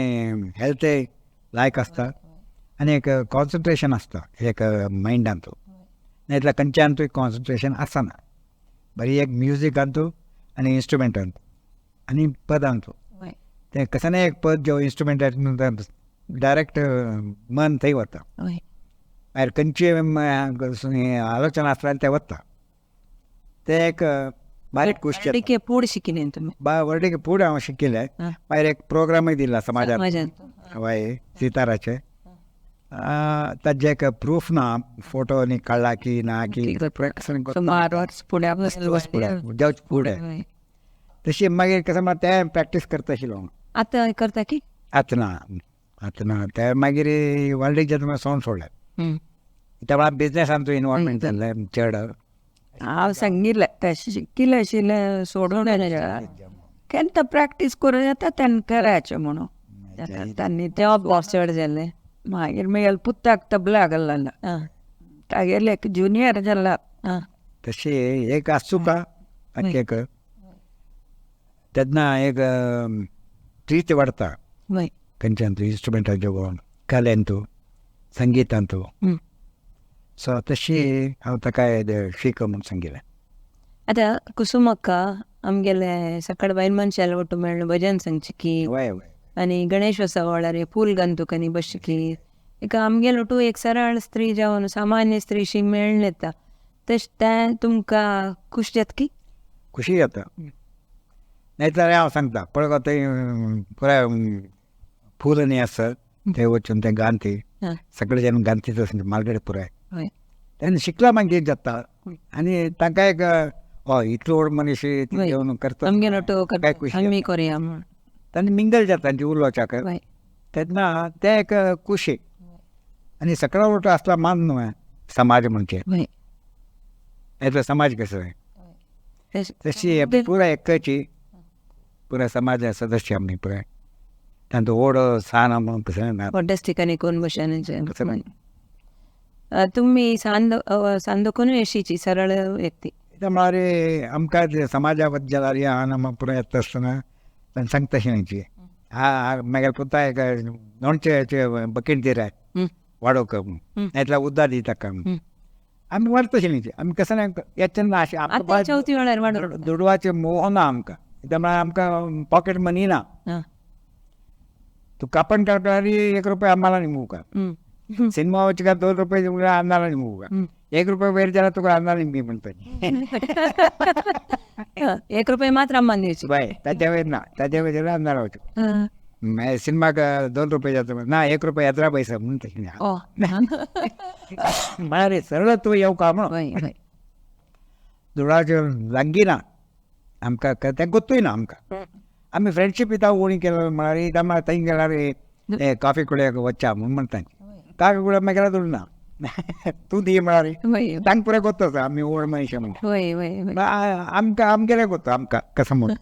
हेल्थय लायक आसता आनी एक कॉन्सन्ट्रेशन आसता एक मायंडांतू नाजाल्यार खंयच्यानूय कॉन्सन्ट्रेशन आसना बरी एक म्युजिकांतू आनी इंस्ट्रुमेंटांत आनी पदांतू तें कसलें एक पद जो इंस्ट्रुमेंटान डायरेक्ट मन थंय वता भायर खंयची आलोचना आसल्यार तें वता तें एक बारीक गोश्ट फूड शिकिल्लें तुमी वर्डेक फूड हांव शिकिल्लें मागीर एक प्रोग्रामूय दिला समाजांत हय सिताराचे ताजे एक प्रूफ ना फोटो न्ही काडला की ना की फुडें तशी मागीर कसं म्हळ्यार तें प्रॅक्टीस करता आशिल्लो आतां करता की आतां ना ते मागीर वर्ल्डीक जेन्ना सोंग सोडलें त्या वेळार बिजनेसांतू इनवॉल्वमेंट जाल्लें चड हांव सांगिल्लें तशें शिकिल्लें आशिल्लें सोडून केन्ना प्रॅक्टीस करूं येता तेन्ना करायचें म्हणून तांणी तें चड जाल्लें मागीर पुताक तबला घाल्ला तागेले एक ज्युनियर जाला तशी एक आसुका एक तेन्ना एक प्रीत वाडता खंयच्यान तूं इंस्ट्रुमेंटाचें वळून कलेंतू संगीतांतू सो तशी हांव ताका शीक म्हणून सांगिल्लें आतां कुसुमक्का आमगेले सकाळ बायल मनशाल ಒಟ್ಟು मेळ्ळें भजन संगची वय आनी गणेशोत्सव वेळार फूल घालतूक आनी बसकी एक आमगेलो ಒಟ್ಟು एक सरळ स्त्री जावन सामान्य स्त्रीशी मेळून येता तशें तें तुमकां खूश जाता की खुशी जाता नाहीतर हांव सांगता पळय थंय पुराय फूल न्ही आसा थंय वचून तें गांती सगळे जेन्ना गांतीच आसा मालगडे पुराय तेन्ना शिकला मागीर जाता आनी तांकां एक इतलो व्हड मनीस घेवन करता आमगेलो ಒಟ್ಟು आमी करया म्हूण तांणी मिंगल जाता तांची उलोवच्याक तेन्ना तें एक खुशी आनी सकाळ वटो आसला मान न्हू समाज म्हणजे येतलो समाज कसो तशी पुराय एकची पुराय समाज सदस्य आमी पुराय तांचो व्हड सान म्हणून कसं व्हडल्याच ठिकाणी कोण बशांचे तुमी सांदोकूनय अशीची सरळ व्यक्ती म्हळ्यार आमकां समाजा बद्दल जाल्यार हांव पुराय येता आसतना तांणी सांगता अशें मागीर पुता एक लोणचे बकेट दिराय वाडोवक नाजाल्यार उदक दी ताका आमी व्हरता अशें आमी कसं येतना चवथी वेळार दुडवाचें मोह ना आमकां कित्याक म्हळ्यार आमकां पॉकेट मनी ना तूं कापण काडटारी ₹1 आम्हाला न्ही मुका सिनेमा वचून काय ₹2 आम्हाला न्ही मुका ₹1 वयर जाल्यार तुका आम्हाला न्ही म्हणटा ₹1 मात्र अम्मान दिवची बाय ताच्या वयर ना ताच्या वयर जाल्यार आमदार वचून सिनेमाक 2 रुपये जाता ना 1 रुपया येत्रा पैसा म्हणून तशी ओ म्हळ्यार सरळ तूं येवका म्हणून वय वय दुडाचे लागीं ना आमकां तें गोत्तूय ना आमकां आमी फ्रेंडशीप इता उणी केलो म्हळ्यार इता थंय गेल्यार हे कॉफी कुड्याक वच्चा म्हणून म्हणटा कॉफी कुड्याक मागीर गेल्यार ना तूं दी म्हळ्यार वय तांकां पुरे गोत्तो आमी ओड मनशां म्हणटा वय वय वय आमकां आमगेले गोत्तो आमकां कसं म्हणून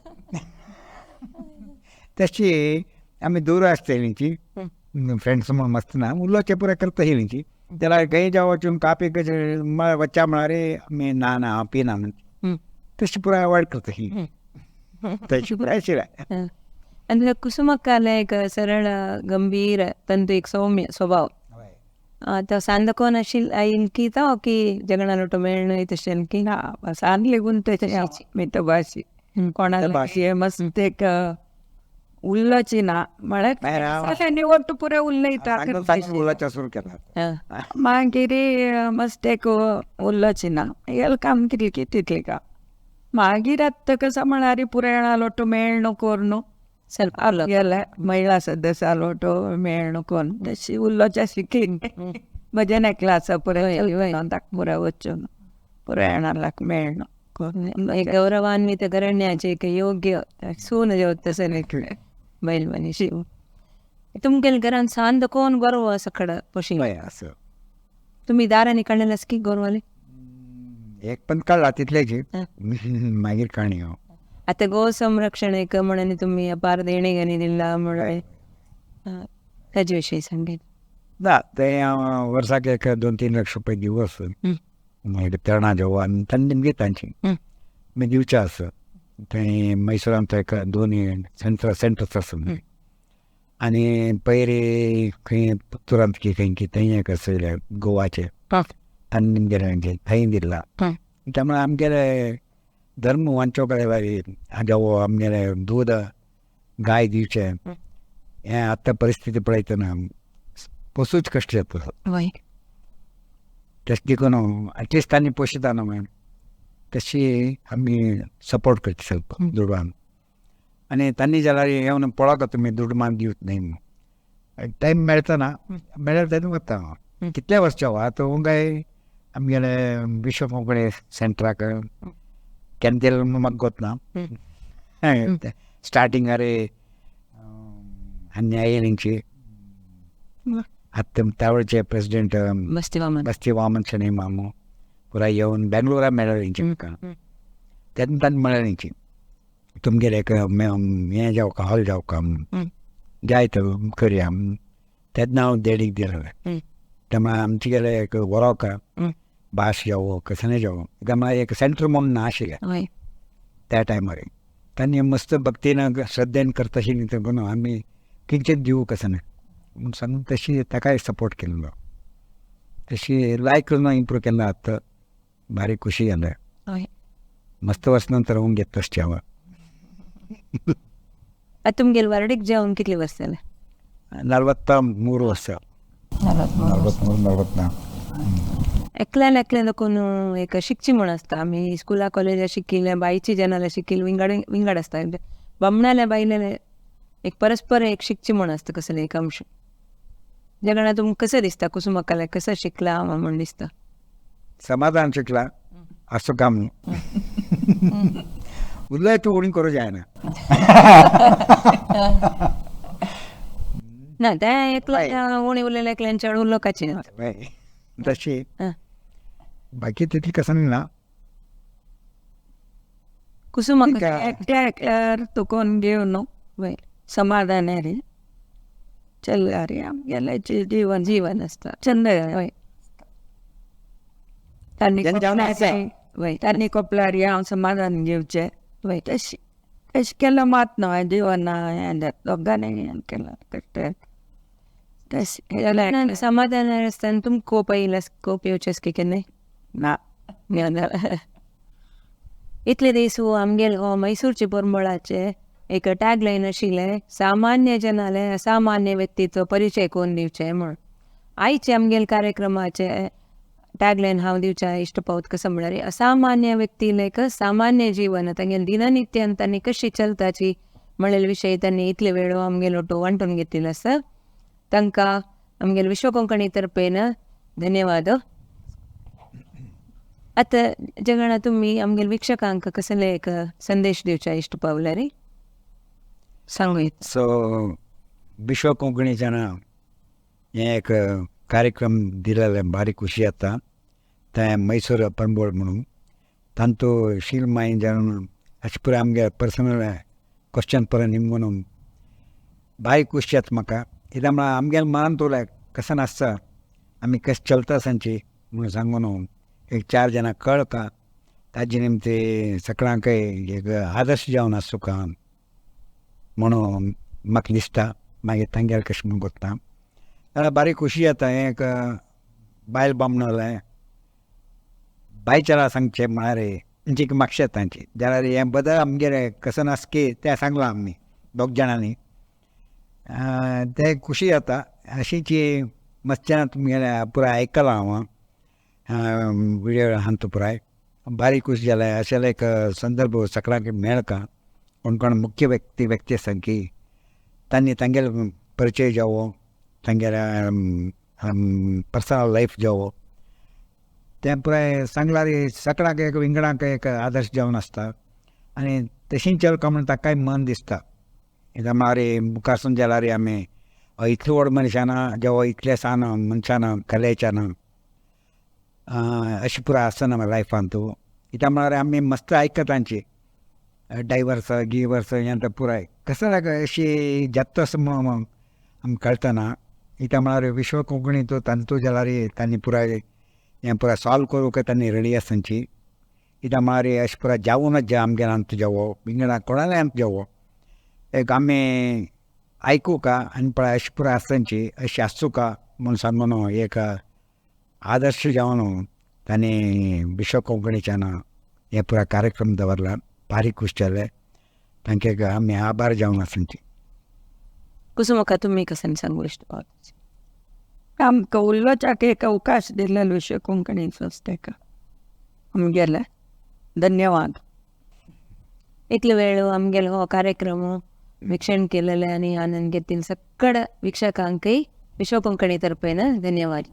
तशी आमी दूर आसता हेंची फ्रेंड्स म्हणून आसतना उलोवचें पुरे करता हेंची जाल्यार खंय जावं वचून कापी कशें वच्चा म्हळ्यार आमी ना ना हांव पिना म्हणून तशी पुराय अवॉयड करता ही तशी पुराय शिराय ಅಂದ್ರೆ ಕುಸುಮಕ್ಕ ಲೈಕ್ ಸರಳ ಗಂಭೀರ ತಂದು एक सौम्य स्वभाव आता सांदकोन अशील आईलकी ता की जगणालोटो मेळणं तशें की ना सांगली गुंतचे मितभाषी कोणाला भाषे मस्त एक उल्लची ना म्हळ्यार निवडटू पुरे उल्लयता उलोवचें सुरू केला मागीर मस्त एक उल्लची ना हेल काम कितली तितली का मागीर आतां कसं म्हळ्यार पुराय लोटो मेळणो कोरनो ಸ್ವಲ್ಪ गेले महिला सदस्य लोटो मेळणो कोन तशी उल्लोच्या शिकली भजन क्लास पुरे पुरे वचून पुरे येणाराक मेळणो एक गौरवान्वित करण्याचे एक योग्य सून जेवत तसं बैल मनीषी तुमगेल घरान सांद कोण गोरव सकड पशी असं तुम्ही दारांनी काढलेलास की गोरवाले एक पण काढला तितलेची मागीर काणी आता गो संरक्षण एक म्हणून तुम्ही अपार देणेघणी दिला म्हणून ताजे विषयी सांगेल ना ते हांव वर्साक एक 2-3 लाख रुपया दिवस मागीर तरणां जेवण तांणी दितांची मागीर दिवचें आसा थंय मैसुरान थंय 2 सेंटर्स आसा आनी पयरी खंय पुत्तुरांत की खंय की थंय एक आसले गोवाचे तांणी गेले थंय दिला त्यामुळे आमगेले धर्म वांचो कडेन जेवो आमगेले दूद गाय दिवचें हें आतां परिस्थिती पळयतना पोसूच कश्ट जाता तशें देखून एटलिस्ट तांणी पोशिता न्हू मॅम तशी आमी सपोर्ट करता ಸ್ವಲ್ಪ दुडवान आनी तांणी जाल्यार येवन पळोवंक तुमी दुडमान दिवत न्ही टायम मेळतना मेळ्ळ्यार तेन्ना वता हांव कितले वर्सां आतां काय आमगेले विश्व कोंकणी सेंटराक केन्ना दिलें म्हाका गोतना स्टार्टिंगार अन्याय हेंची आतां त्यावेळचे प्रेसिडेंट बस्ती वामन शेणै मामू पुराय येवन बेंगलोरा मेळ्ळे हेंची म्हाका तेन्ना तांणी म्हळें हेंची तुमगेर एक हें जावका हॉल जावका जाय तर करया तेन्ना हांव देडीक दिलें तेन्ना आमचे गेले एक वरोका भास जावो कसं जावो तेन्ना एक सेंटर म्हणून ना आशिल्लें त्या टायमार तांणी मस्त भक्तीन श्रद्धेन करताशी न्ही तें आमी किंचित दिवू कसं म्हणून सांगून तशी ताकाय सपोर्ट केल्लो तशी लायक करून इम्प्रूव केला आतां भारी खुशी जाल्या मस्त वर्स नंतर होऊन घेत तशें हांव तुमगेल वारडीक जेवण कितले वर्स जाले 43 वर्सां 44 एकल्यान देखून एक शिकची म्हण आसता आमी स्कुला कॉलेजात शिकिल्ले बाईची जनाला शिकिल्ले विंगड आसता बामणाल्या बायलेले एक परस्पर एक शिकची म्हण आसता कसले एक अंश जगणा तुमकां कसं दिसता कुसुमकाला कसं शिकला म्हण दिसता समाधान शिकला असं काम उलय तू उणी करू जायना ना त्या एकल्या उणी उरलेल्या एकल्यांच्या उरलो काची ना तशी बाकी तितली कसं ना कुसुमका एकट्या एकल्यार तुकोन घेवन न्हू समाधान रे चल रे आमगेलें जीवन आसता चंद हय तांणी कोपल्यार हांव समाधान घेवचें वय तशी तशें केल्यार मात न्हू जिवना हें दोगांनी हें केलां कश्ट तशें समाधान आसतना तुमकां कोप येयला कोप येवचेस की केन्नाय ना इतले दीस आमगेल हो मैसूरचे परमळाचे एक टॅगलायन आशिल्लें सामान्य जनाले असामान्य व्यक्तीचो परिचय कोण दिवचे म्हण आयचे आमगेल कार्यक्रमाचे टॅगलायन हांव दिवच्या इश्ट पावत कसं म्हळ्यार असामान्य व्यक्ती लायक सामान्य जीवन तांगेल दिननित्यान तांणी कशी चलताची म्हणलेले विशय त्यांनी इतले वेळ आमगेलो तो वांटून घेतलेलो आसा तांकां आमगेले विश्व कोंकणी तर्फेन धन्यवाद. आता जगणा तुम्ही आमगेले विक्षकांक कसले एक संदेश दिवचा इश्ट पावला रे सांगू. सो विश्व कोंकणीच्यान हे एक कार्यक्रम दिलेले भारी खुशी जाता. ते मैसूर परमळ म्हणून तांतू शील माय जावन अशें पुराय आमगे पर्सनल क्वेश्चन परत म्हणून भारी खुशी जाता म्हाका. कित्याक म्हळ्यार आमगेले मनान तोवल्या कसं नासता आमी कशें चलता सांची म्हणून सांगून एक 4 जाणां कळका ताजे निमते सगळ्यांक एक आदर्श जावन आसूं का म्हणून म्हाका दिसता. मागीर तांगेर कशें म्हणून कोत्ता जाल्यार बारी खुशी जाता. हें एक बायल बामणोलें बायचारां सांगचें म्हळ्यार जी म्हाका तांची जाल्यार हें बदल आमगेर कसं नास की तें सांगलां आमी 2 जाणांनी. ते खुशी जाता. अशीच मस्त्यान तुमगेले पुराय आयकलां हांव विडियो आहा तो पुराय भारी खुशी जालें. अशें एक संदर्भ सगळ्यांक मेळका कोण कोण मुख्य व्यक्ती आसा की तांणी तांगेले परिचय जावो तांगेले पर्सनल लायफ जावो तें पुराय सांगल्यार सगळ्यांक एक विंगडांक एक आदर्श जावन आसता. आनी तशीं चलका म्हणून ताकाय मन दिसता. कित्याक म्हळ्यार मुखारसून जाल्यार आमी इतले व्हड मनशाना जावं इतले सान मनशाना कलेच्यान अशें पुराय आसना लायफान तूं. कित्याक म्हळ्यार आमी मस्त आयकता तांची डायवर्स गिवर्स हें पुराय कसं अशी जाता असं आमकां कळतना. कित्याक म्हळ्यार विश्व कोंकणी तूं तांतू जाल्यार तांणी पुराय हें पुराय सॉल्व करूंक तांणी रेडी आसतांची. कित्याक म्हळ्यार अशें पुराय जावूनच जे आमगेर अंत जावो विंगडा कोणालें अंत जावो एक आमी आयकूं का आनी पळय अशें पुराय आसतांची अशें आसूं का म्हूण सांगून एक आदर्श जावन तांणी विश्व कोंकणीच्यान हे पुराय कार्यक्रम दवरला. भारी खूश जाले. तांकां आमी आभार जावन आसांची. कुसुमका तुम्ही कसं सांगू इश्ट पावला आमकां उलोवच्याक एक अवकाश दिलेलो विश्व कोंकणीचो तेका आमगेले धन्यवाद. इतले वेळ आमगेलो हो कार्यक्रम वीक्षण केलेले आणि आनंद घेतील सगळ्या वीक्षकांकही विश्व कोंकणी तर्फेन धन्यवाद.